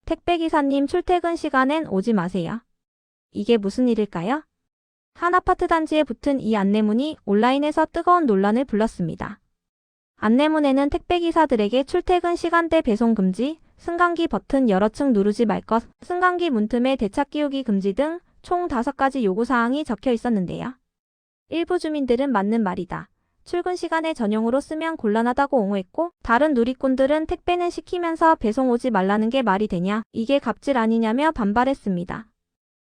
택배기사님 출퇴근 시간엔 오지 마세요. 이게 무슨 일일까요? 한 아파트 단지에 붙은 이 안내문이 온라인에서 뜨거운 논란을 불렀습니다. 안내문에는 택배기사들에게 출퇴근 시간대 배송 금지, 승강기 버튼 여러 층 누르지 말 것, 승강기 문틈에 대차 끼우기 금지 등 총 5가지 요구사항이 적혀 있었는데요. 일부 주민들은 맞는 말이다. 출근 시간에 전용으로 쓰면 곤란하다고 옹호했고, 다른 누리꾼들은 택배는 시키면서 배송 오지 말라는 게 말이 되냐, 이게 갑질 아니냐며 반발했습니다.